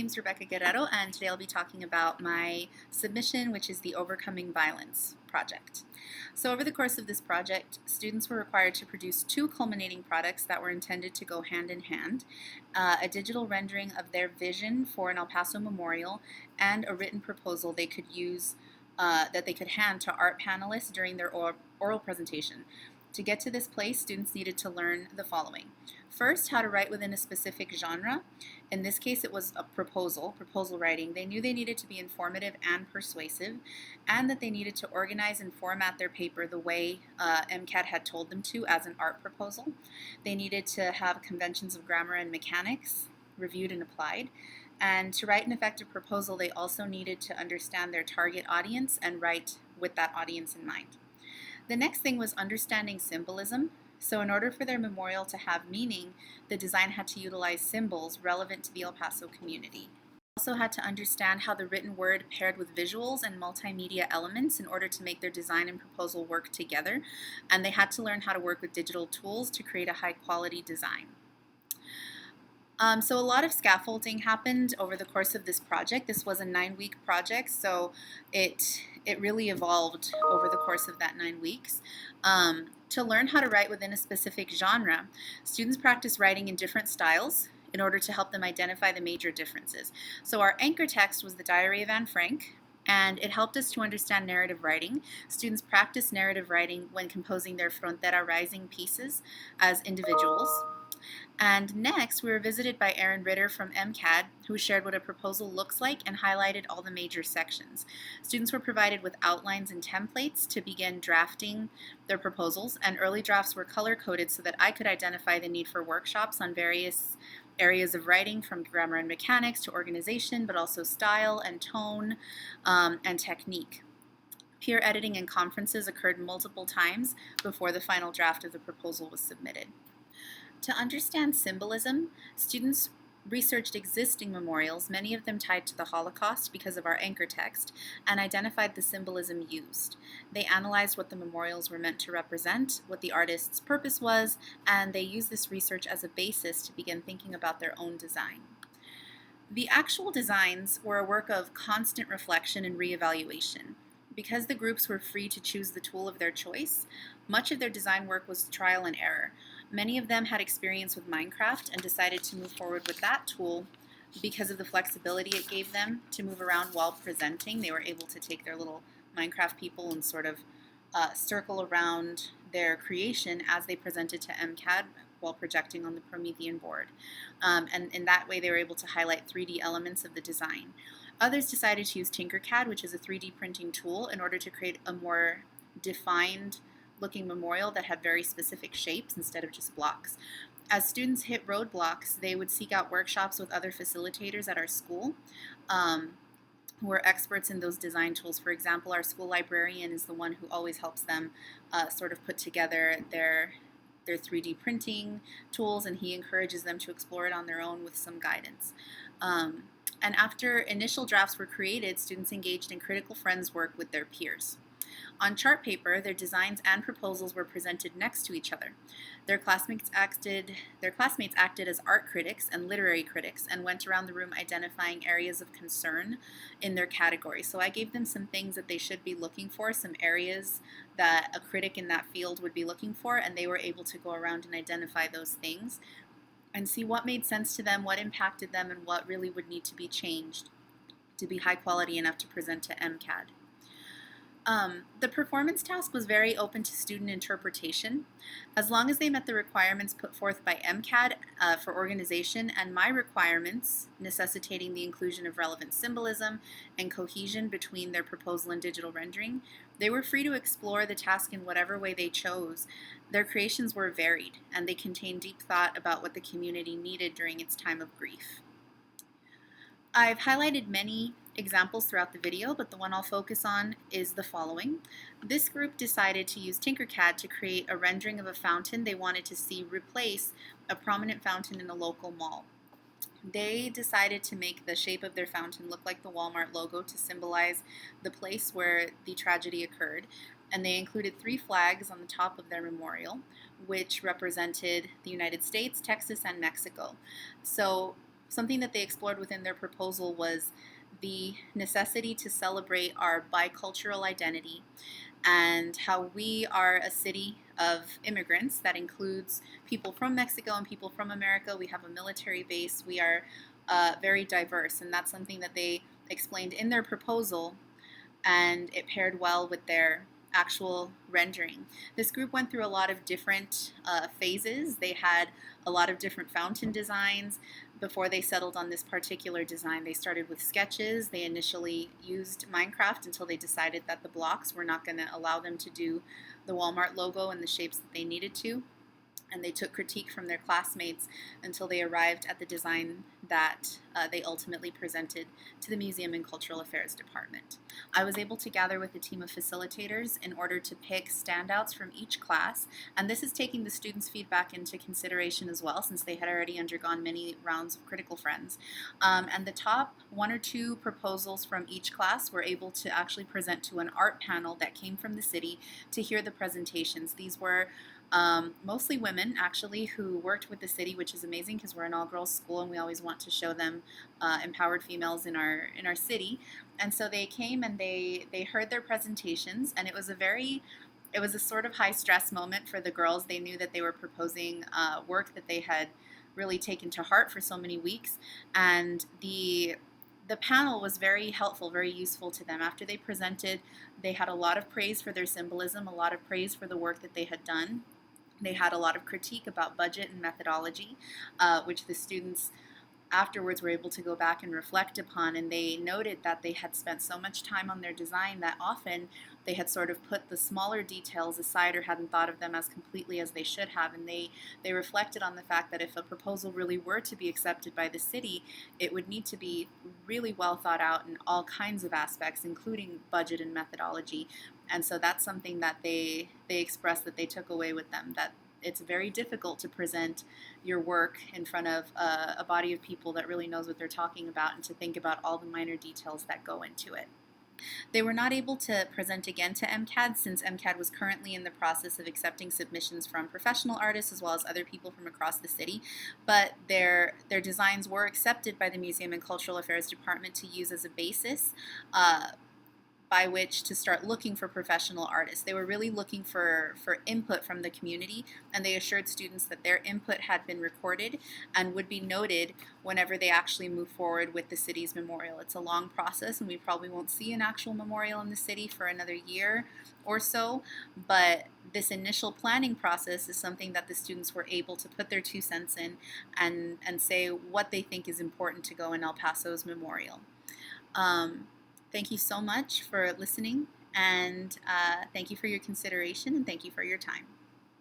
name's Rebecca Guerrero, and today I'll be talking about my submission, which is the Overcoming Violence project. So over the course of this project, students were required to produce two culminating products that were intended to go hand in hand, a digital rendering of their vision for an El Paso memorial and a written proposal they could use that they could hand to art panelists during their oral presentation. To get to this place, students needed to learn the following. First, how to write within a specific genre. In this case, it was a proposal writing. They knew they needed to be informative and persuasive, and that they needed to organize and format their paper the way MCAD had told them to as an art proposal. They needed to have conventions of grammar and mechanics reviewed and applied. And to write an effective proposal, they also needed to understand their target audience and write with that audience in mind. The next thing was understanding symbolism. So in order for their memorial to have meaning, the design had to utilize symbols relevant to the El Paso community. Also had to understand how the written word paired with visuals and multimedia elements in order to make their design and proposal work together. And they had to learn how to work with digital tools to create a high quality design. So a lot of scaffolding happened over the course of this project. This was a 9-week project, so it really evolved over the course of that 9 weeks. To learn how to write within a specific genre, students practice writing in different styles in order to help them identify the major differences. So our anchor text was the Diary of Anne Frank, and it helped us to understand narrative writing. Students practice narrative writing when composing their Frontera Rising pieces as individuals. And next, we were visited by Aaron Ritter from MCAD, who shared what a proposal looks like and highlighted all the major sections. Students were provided with outlines and templates to begin drafting their proposals, and early drafts were color-coded so that I could identify the need for workshops on various areas of writing, from grammar and mechanics to organization, but also style and tone and technique. Peer editing and conferences occurred multiple times before the final draft of the proposal was submitted. To understand symbolism, students researched existing memorials, many of them tied to the Holocaust because of our anchor text, and identified the symbolism used. They analyzed what the memorials were meant to represent, what the artist's purpose was, and they used this research as a basis to begin thinking about their own design. The actual designs were a work of constant reflection and reevaluation. Because the groups were free to choose the tool of their choice, much of their design work was trial and error. Many of them had experience with Minecraft and decided to move forward with that tool because of the flexibility it gave them to move around while presenting. They were able to take their little Minecraft people and sort of circle around their creation as they presented to MCAD while projecting on the Promethean board. And in that way, they were able to highlight 3D elements of the design. Others decided to use Tinkercad, which is a 3D printing tool, in order to create a more defined looking memorial that had very specific shapes instead of just blocks. As students hit roadblocks, they would seek out workshops with other facilitators at our school who are experts in those design tools. For example, our school librarian is the one who always helps them sort of put together their 3D printing tools, and he encourages them to explore it on their own with some guidance. And after initial drafts were created, students engaged in critical friends work with their peers. On chart paper, their designs and proposals were presented next to each other. Their classmates acted as art critics and literary critics and went around the room identifying areas of concern in their category. So I gave them some things that they should be looking for, some areas that a critic in that field would be looking for, and they were able to go around and identify those things and see what made sense to them, what impacted them, and what really would need to be changed to be high quality enough to present to MCAD. The performance task was very open to student interpretation. As long as they met the requirements put forth by MCAD for organization and my requirements necessitating the inclusion of relevant symbolism and cohesion between their proposal and digital rendering, they were free to explore the task in whatever way they chose. Their creations were varied, and they contained deep thought about what the community needed during its time of grief. I've highlighted many examples throughout the video, but the one I'll focus on is the following. This group decided to use Tinkercad to create a rendering of a fountain they wanted to see replace a prominent fountain in a local mall. They decided to make the shape of their fountain look like the Walmart logo to symbolize the place where the tragedy occurred, and they included 3 flags on the top of their memorial, which represented the United States, Texas, and Mexico. So something that they explored within their proposal was the necessity to celebrate our bicultural identity and how we are a city of immigrants that includes people from Mexico and people from America. We have a military base. We are very diverse, and that's something that they explained in their proposal, and it paired well with their actual rendering. This group went through a lot of different phases. They had a lot of different fountain designs before they settled on this particular design. They started with sketches. They initially used Minecraft until they decided that the blocks were not going to allow them to do the Walmart logo in the shapes that they needed to, and they took critique from their classmates until they arrived at the design that they ultimately presented to the Museum and Cultural Affairs Department. I was able to gather with a team of facilitators in order to pick standouts from each class, and this is taking the students' feedback into consideration as well, since they had already undergone many rounds of Critical Friends. And the top one or two proposals from each class were able to actually present to an art panel that came from the city to hear the presentations. These were mostly women, actually, who worked with the city, which is amazing because we're an all-girls school and we always want to show them empowered females in our city. And so they came and they heard their presentations, and it was a sort of high stress moment for the girls. They knew that they were proposing work that they had really taken to heart for so many weeks, and the panel was very helpful, very useful to them. After they presented, they had a lot of praise for their symbolism, a lot of praise for the work that they had done. They had a lot of critique about budget and methodology, which the students afterwards were able to go back and reflect upon, and they noted that they had spent so much time on their design that often they had sort of put the smaller details aside or hadn't thought of them as completely as they should have, and they reflected on the fact that if a proposal really were to be accepted by the city, it would need to be really well thought out in all kinds of aspects, including budget and methodology. And so that's something that they expressed that they took away with them, that it's very difficult to present your work in front of a body of people that really knows what they're talking about, and to think about all the minor details that go into it. They were not able to present again to MCAD, since MCAD was currently in the process of accepting submissions from professional artists as well as other people from across the city, but their designs were accepted by the Museum and Cultural Affairs Department to use as a basis by which to start looking for professional artists. They were really looking for input from the community, and they assured students that their input had been recorded and would be noted whenever they actually move forward with the city's memorial. It's a long process, and we probably won't see an actual memorial in the city for another year or so, but this initial planning process is something that the students were able to put their 2 cents in and say what they think is important to go in El Paso's memorial. Thank you so much for listening, and thank you for your consideration, and thank you for your time.